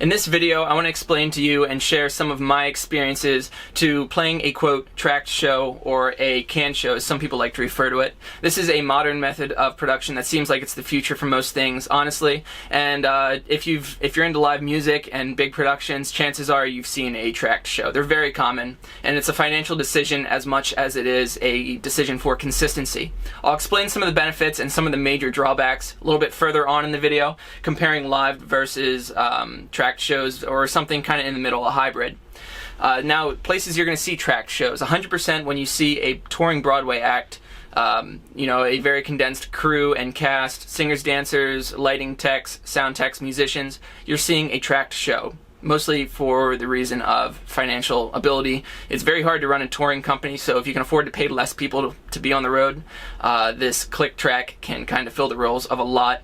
In this video, I want to explain to you and share some of my experiences to playing a, quote, tracked show, or a canned show, as some people like to refer to it. This is a modern method of production that seems like it's the future for most things, honestly. And if you're into live music and big productions, chances are you've seen a tracked show. They're very common, and it's a financial decision as much as it is a decision for consistency. I'll explain some of the benefits and some of the major drawbacks a little bit further on in the video, comparing live versus tracked shows, or something kind of in the middle, a hybrid. Now, places you're going to see tracked shows, 100% when you see a touring Broadway act, a very condensed crew and cast, singers, dancers, lighting techs, sound techs, musicians, you're seeing a tracked show. Mostly for the reason of financial ability. It's very hard to run a touring company, so if you can afford to pay less people to be on the road, this click track can kind of fill the roles of a lot.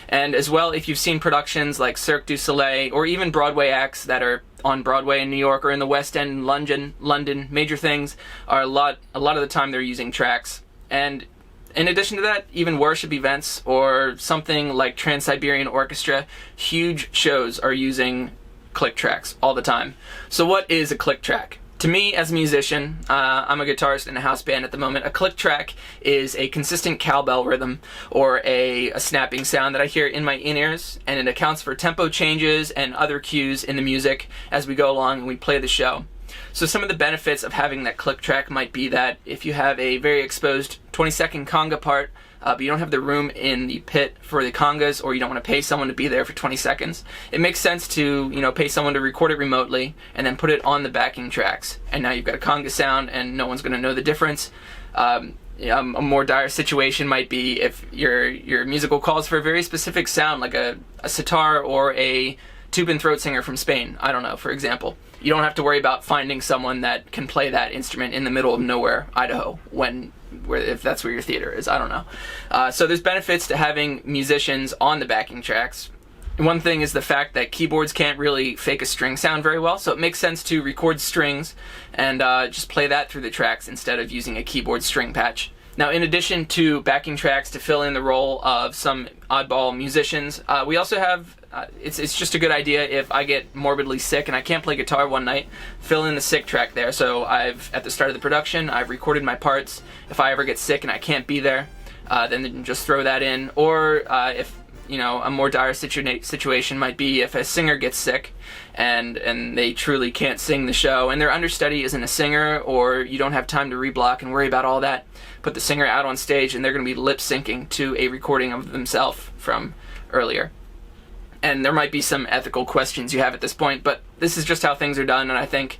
And as well, if you've seen productions like Cirque du Soleil, or even Broadway acts that are on Broadway in New York or in the West End, London, major things, are a lot of the time they're using tracks. And in addition to that, even worship events or something like Trans-Siberian Orchestra, huge shows are using click tracks all the time. So what is a click track? To me, as a musician, I'm a guitarist in a house band at the moment, a click track is a consistent cowbell rhythm or a snapping sound that I hear in my in-ears, and it accounts for tempo changes and other cues in the music as we go along and we play the show. So some of the benefits of having that click track might be that if you have a very exposed 20-second conga part, but you don't have the room in the pit for the congas, or you don't want to pay someone to be there for 20 seconds, it makes sense to, pay someone to record it remotely and then put it on the backing tracks. And now you've got a conga sound and no one's going to know the difference. A more dire situation might be if your musical calls for a very specific sound, like a sitar or a tube and throat singer from Spain, I don't know, for example. You don't have to worry about finding someone that can play that instrument in the middle of nowhere, Idaho, if that's where your theater is, I don't know. So there's benefits to having musicians on the backing tracks. One thing is the fact that keyboards can't really fake a string sound very well, so it makes sense to record strings and just play that through the tracks instead of using a keyboard string patch. Now, in addition to backing tracks to fill in the role of some oddball musicians, we also have, it's just a good idea if I get morbidly sick and I can't play guitar one night, fill in the sick track there. So at the start of the production, I've recorded my parts. If I ever get sick and I can't be there, then just throw that in. Or if, a more dire situation might be if a singer gets sick and they truly can't sing the show, and their understudy isn't a singer, or you don't have time to reblock and worry about all that, put the singer out on stage and they're going to be lip syncing to a recording of themselves from earlier. And there might be some ethical questions you have at this point, but this is just how things are done, and I think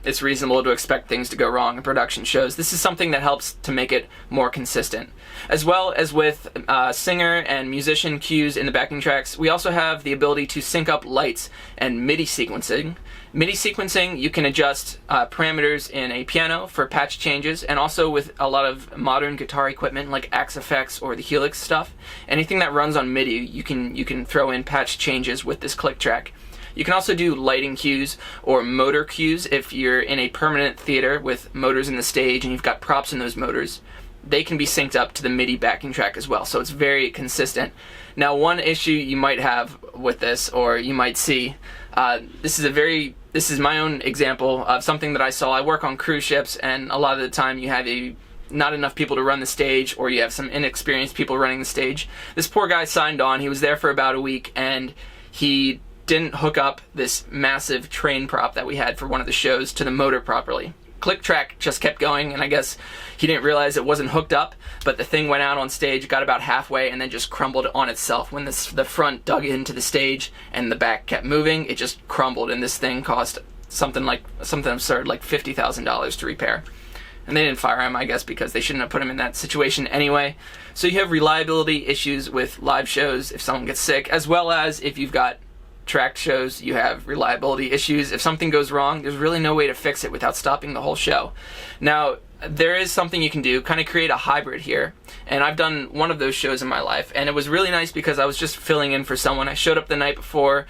it's reasonable to expect things to go wrong in production shows. This is something that helps to make it more consistent. As well as with singer and musician cues in the backing tracks, we also have the ability to sync up lights and MIDI sequencing. MIDI sequencing, you can adjust parameters in a piano for patch changes, and also with a lot of modern guitar equipment like Axe Effects or the Helix stuff. Anything that runs on MIDI, you can throw in patch changes with this click track. You can also do lighting cues or motor cues if you're in a permanent theater with motors in the stage and you've got props in those motors. They can be synced up to the MIDI backing track as well, so it's very consistent. Now, one issue you might have with this, or you might see, this is my own example of something that I saw. I work on cruise ships, and a lot of the time you have not enough people to run the stage, or you have some inexperienced people running the stage. This poor guy signed on. He was there for about a week, and he didn't hook up this massive train prop that we had for one of the shows to the motor properly. Click track just kept going, and I guess he didn't realize it wasn't hooked up, but the thing went out on stage, got about halfway, and then just crumbled on itself. When the front dug into the stage and the back kept moving, it just crumbled, and this thing cost something absurd, like $50,000 to repair. And they didn't fire him, I guess, because they shouldn't have put him in that situation anyway. So you have reliability issues with live shows if someone gets sick, as well as if you've got tracked shows, you have reliability issues. If something goes wrong, there's really no way to fix it without stopping the whole show. Now, there is something you can do, kind of create a hybrid here, and I've done one of those shows in my life, and it was really nice because I was just filling in for someone. I showed up the night before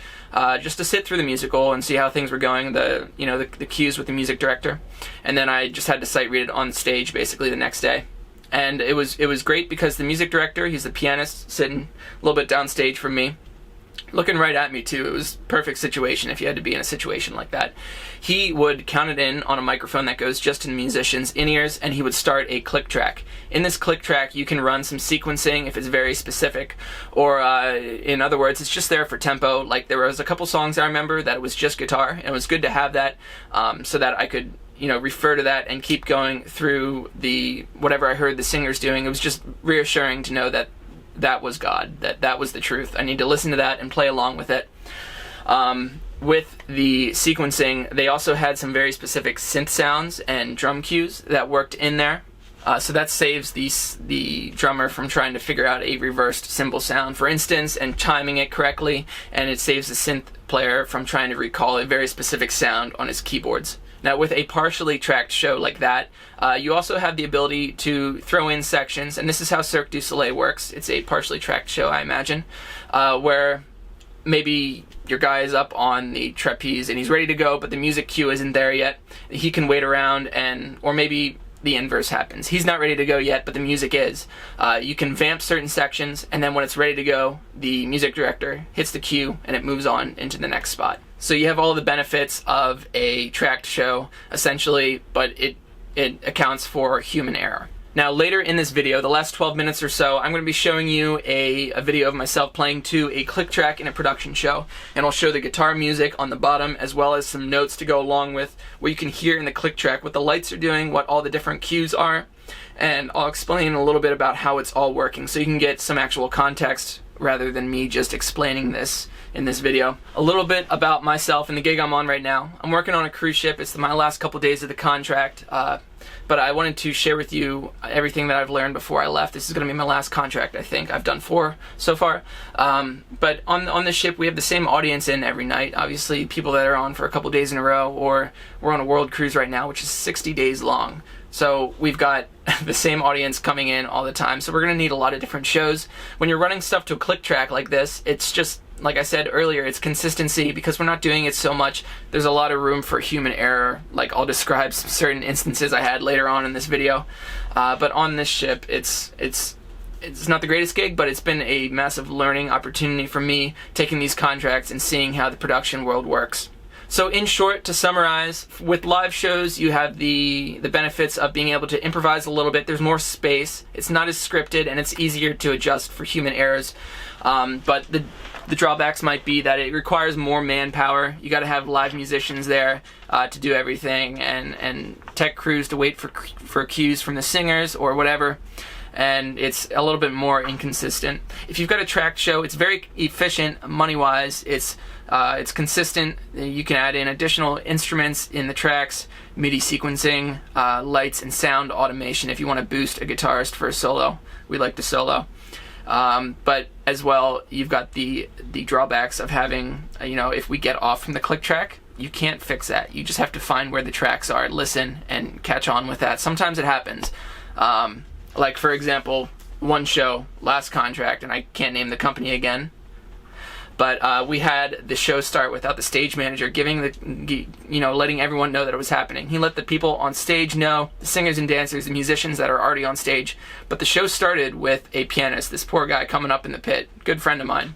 just to sit through the musical and see how things were going, the cues with the music director, and then I just had to sight read it on stage basically the next day. And it was great because the music director, he's the pianist sitting a little bit downstage from me, looking right at me too. It was perfect situation if you had to be in a situation like that. He would count it in on a microphone that goes just to the musician's in-ears, and he would start a click track. In this click track, you can run some sequencing if it's very specific, or in other words, it's just there for tempo. Like there was a couple songs I remember that it was just guitar, and it was good to have that so that I could refer to that and keep going through the whatever I heard the singers doing. It was just reassuring to know that that was God, that was the truth. I need to listen to that and play along with it. With the sequencing, they also had some very specific synth sounds and drum cues that worked in there. So that saves the drummer from trying to figure out a reversed cymbal sound, for instance, and timing it correctly, and it saves the synth player from trying to recall a very specific sound on his keyboards. Now, with a partially tracked show like that, you also have the ability to throw in sections, and this is how Cirque du Soleil works. It's a partially tracked show, I imagine, where maybe your guy is up on the trapeze and he's ready to go, but the music cue isn't there yet. He can wait around, or maybe the inverse happens. He's not ready to go yet, but the music is. You can vamp certain sections, and then when it's ready to go, the music director hits the cue and it moves on into the next spot. So you have all the benefits of a tracked show, essentially, but it accounts for human error. Now, later in this video, the last 12 minutes or so, I'm going to be showing you a video of myself playing to a click track in a production show, and I'll show the guitar music on the bottom, as well as some notes to go along with what you can hear in the click track, what the lights are doing, what all the different cues are, and I'll explain a little bit about how it's all working, so you can get some actual context rather than me just explaining this in this video. A little bit about myself and the gig I'm on right now. I'm working on a cruise ship. It's my last couple days of the contract, but I wanted to share with you everything that I've learned before I left. This is going to be my last contract, I think. I've done 4 so far. But on the ship, we have the same audience in every night. Obviously, people that are on for a couple days in a row, or we're on a world cruise right now, which is 60 days long. So we've got the same audience coming in all the time. So we're going to need a lot of different shows. When you're running stuff to a click track like this, it's just, like I said earlier, it's consistency. Because we're not doing it so much, there's a lot of room for human error. Like, I'll describe some certain instances I had later on in this video. But on this ship, it's not the greatest gig, but it's been a massive learning opportunity for me, taking these contracts and seeing how the production world works. So in short, to summarize, with live shows, you have the benefits of being able to improvise a little bit. There's more space. It's not as scripted, and it's easier to adjust for human errors. But the drawbacks might be that it requires more manpower. You got to have live musicians there to do everything, and tech crews to wait for cues from the singers or whatever. And it's a little bit more inconsistent. If you've got a tracked show, it's very efficient money-wise. It's consistent. You can add in additional instruments in the tracks, MIDI sequencing, lights and sound automation if you want to boost a guitarist for a solo. We like to solo. But as well, you've got the drawbacks of having, if we get off from the click track, you can't fix that. You just have to find where the tracks are, listen, and catch on with that. Sometimes it happens. Like, for example, one show, last contract, and I can't name the company again, but we had the show start without the stage manager letting everyone know that it was happening. He let the people on stage know, the singers and dancers, the musicians that are already on stage, but the show started with a pianist, this poor guy coming up in the pit, good friend of mine.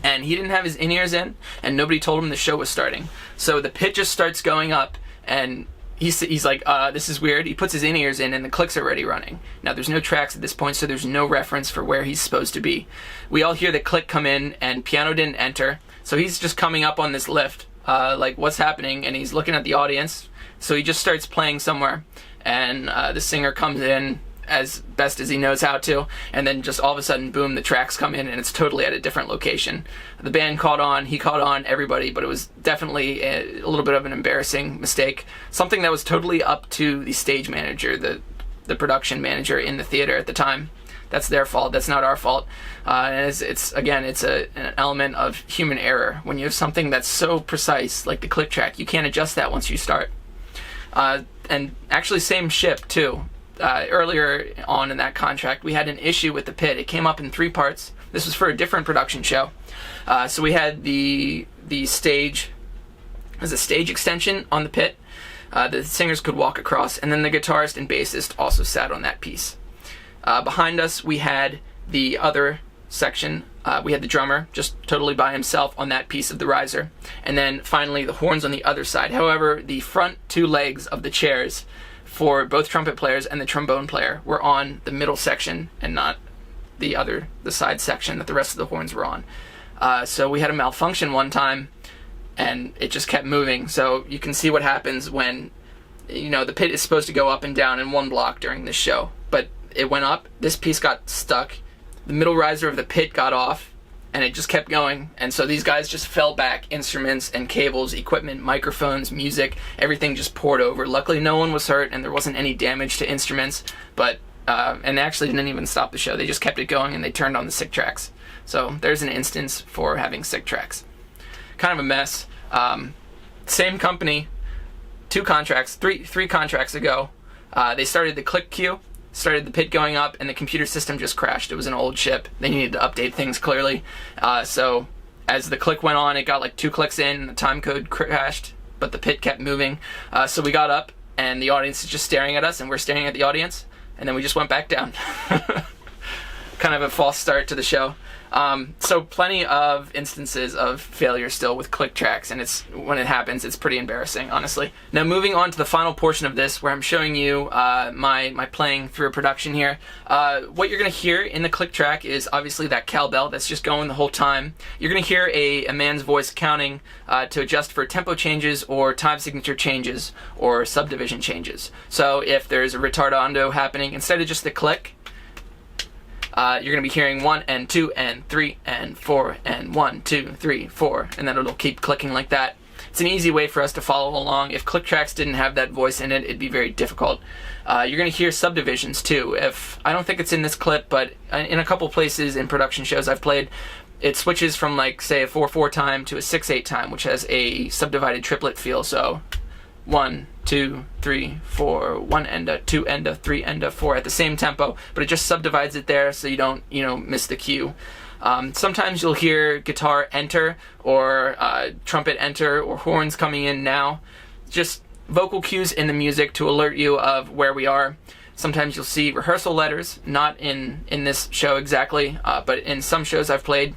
And he didn't have his in-ears in, and nobody told him the show was starting. So the pit just starts going up, and he's like, this is weird. He puts his in-ears in, and the clicks are already running. Now, there's no tracks at this point, so there's no reference for where he's supposed to be. We all hear the click come in, and piano didn't enter, so he's just coming up on this lift, like, what's happening? And he's looking at the audience, so he just starts playing somewhere, and the singer comes in as best as he knows how to, and then just all of a sudden, boom, the tracks come in, and it's totally at a different location. The band caught on, he caught on, everybody, but it was definitely a little bit of an embarrassing mistake. Something that was totally up to the stage manager, the production manager in the theater at the time. That's their fault, that's not our fault. And it's an element of human error. When you have something that's so precise, like the click track, you can't adjust that once you start. And actually, same ship, too. Earlier on in that contract, we had an issue with the pit. It came up in 3 parts. This was for a different production show. So we had the stage, as a stage extension on the pit. The singers could walk across, and then the guitarist and bassist also sat on that piece. Behind us, we had the other section We had the drummer just totally by himself on that piece of the riser. And then finally the horns on the other side. However, the front two legs of the chairs for both trumpet players and the trombone player were on the middle section and not the side section that the rest of the horns were on. So we had a malfunction one time and it just kept moving. So you can see what happens when, the pit is supposed to go up and down in one block during this show, but it went up, this piece got stuck, the middle riser of the pit got off, and it just kept going. And so these guys just fell back, instruments and cables, equipment, microphones, music, everything just poured over. Luckily no one was hurt and there wasn't any damage to instruments, but and they actually didn't even stop the show. They just kept it going and they turned on the sick tracks. So there's an instance for having sick tracks. Kind of a mess. Same company, three contracts ago, they started the click cue, started the pit going up, and the computer system just crashed. It was an old chip. They needed to update things clearly. So as the click went on, it got like 2 clicks in, and the time code crashed, but the pit kept moving. So we got up, and the audience is just staring at us, and we're staring at the audience, and then we just went back down. Kind of a false start to the show. So plenty of instances of failure still with click tracks, and when it happens, it's pretty embarrassing, honestly. Now moving on to the final portion of this, where I'm showing you my playing through a production here. What you're going to hear in the click track is obviously that cowbell that's just going the whole time. You're going to hear a man's voice counting to adjust for tempo changes or time signature changes or subdivision changes. So if there's a ritardando happening, instead of just the click, you're going to be hearing 1 and 2 and 3 and 4 and 1, 2, 3, 4, and then it'll keep clicking like that. It's an easy way for us to follow along. If click tracks didn't have that voice in it, it'd be very difficult. You're going to hear subdivisions too. I don't think it's in this clip, but in a couple places in production shows I've played, it switches from like say a 4/4 time to a 6/8 time, which has a subdivided triplet feel. So 1, 2, 3, 4, 1 enda, 2 enda, 3 enda, 4 at the same tempo, but it just subdivides it there so you don't, miss the cue. Sometimes you'll hear guitar enter or trumpet enter or horns coming in now. Just vocal cues in the music to alert you of where we are. Sometimes you'll see rehearsal letters, not in this show exactly, but in some shows I've played,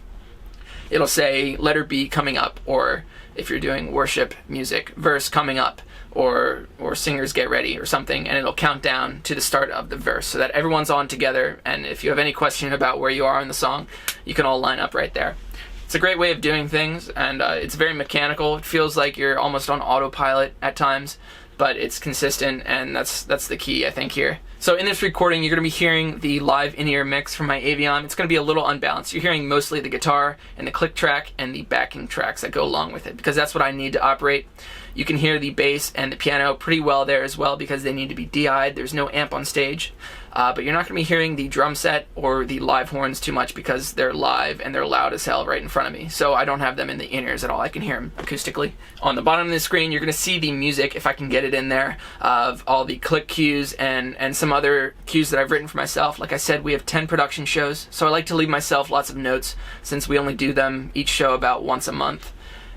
it'll say letter B coming up, or if you're doing worship music, verse coming up, or singers get ready or something, and it'll count down to the start of the verse so that everyone's on together, and if you have any question about where you are in the song, you can all line up right there. It's a great way of doing things, and it's very mechanical. It feels like you're almost on autopilot at times, but it's consistent, and that's the key, I think, here. So in this recording, you're going to be hearing the live in-ear mix from my Avion. It's going to be a little unbalanced. You're hearing mostly the guitar and the click track and the backing tracks that go along with it, because that's what I need to operate. You can hear the bass and the piano pretty well there as well because they need to be DI'd. There's no amp on stage. But you're not going to be hearing the drum set or the live horns too much because they're live and they're loud as hell right in front of me. So I don't have them in the in-ears at all. I can hear them acoustically. On the bottom of the screen, you're going to see the music, if I can get it in there, of all the click cues and some other cues that I've written for myself. Like I said, we have 10 production shows, so I like to leave myself lots of notes since we only do them each show about once a month.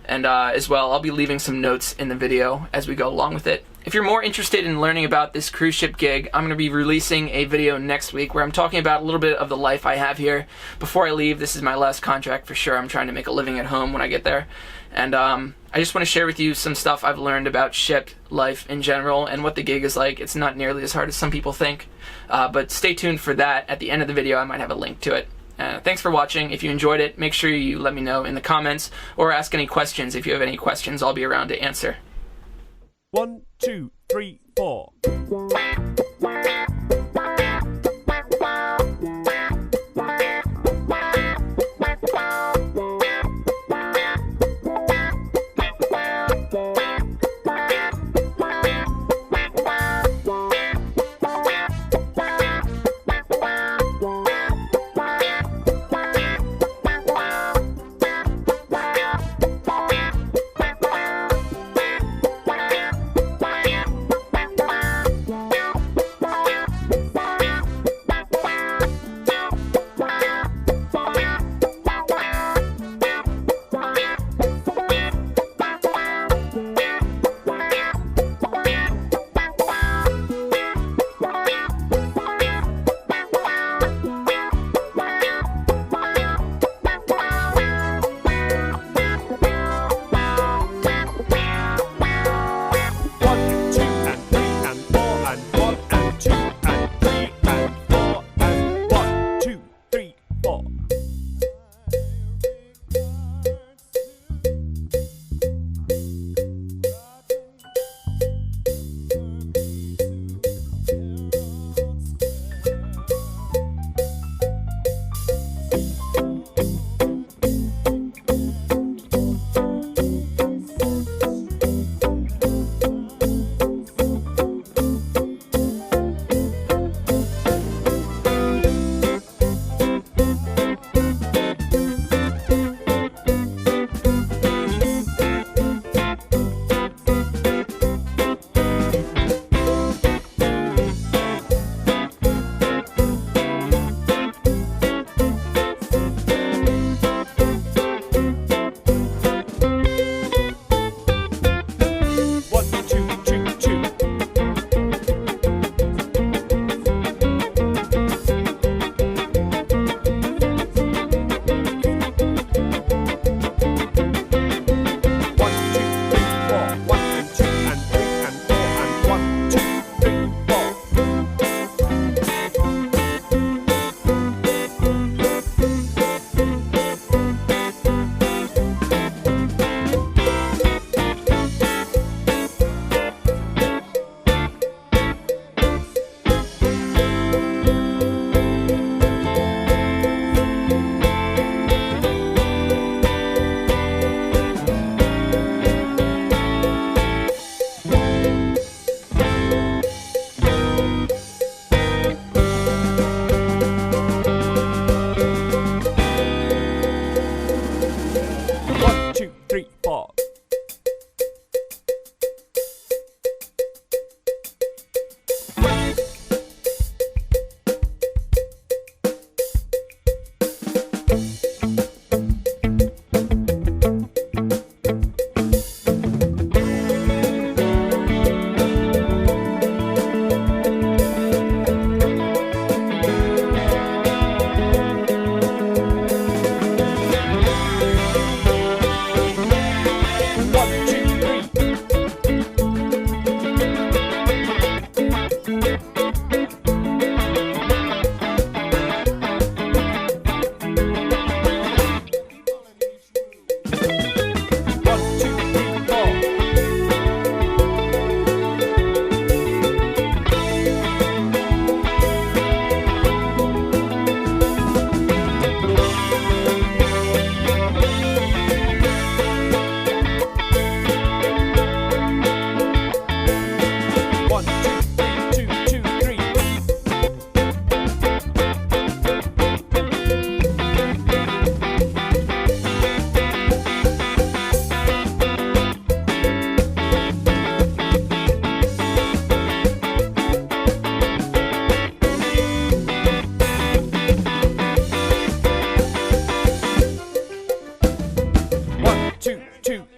And as well, I'll be leaving some notes in the video as we go along with it. If you're more interested in learning about this cruise ship gig, I'm going to be releasing a video next week where I'm talking about a little bit of the life I have here. Before I leave, this is my last contract for sure. I'm trying to make a living at home when I get there. And I just want to share with you some stuff I've learned about ship life in general and what the gig is like. It's not nearly as hard as some people think. But stay tuned for that. At the end of the video, I might have a link to it. Thanks for watching. If you enjoyed it, make sure you let me know in the comments or ask any questions. If you have any questions, I'll be around to answer. 1, 2, 3, 4.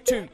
2.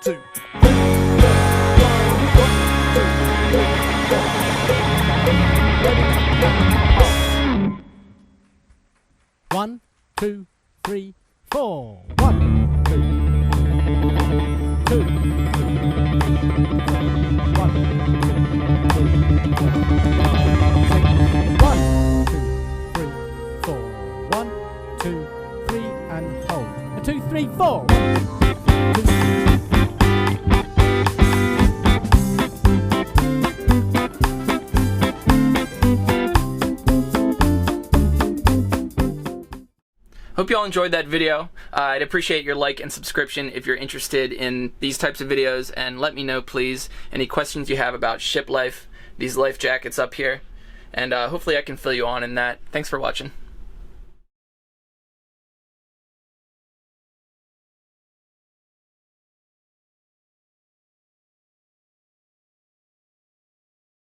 2, 1, 2, 3, 4. 1, 2, 2, 1, 2, 3, and hold. 2, 3, 4. Hope you all enjoyed that video. I'd appreciate your like and subscription if you're interested in these types of videos, and let me know please any questions you have about ship life, these life jackets up here, and hopefully I can fill you on in that. Thanks for watching.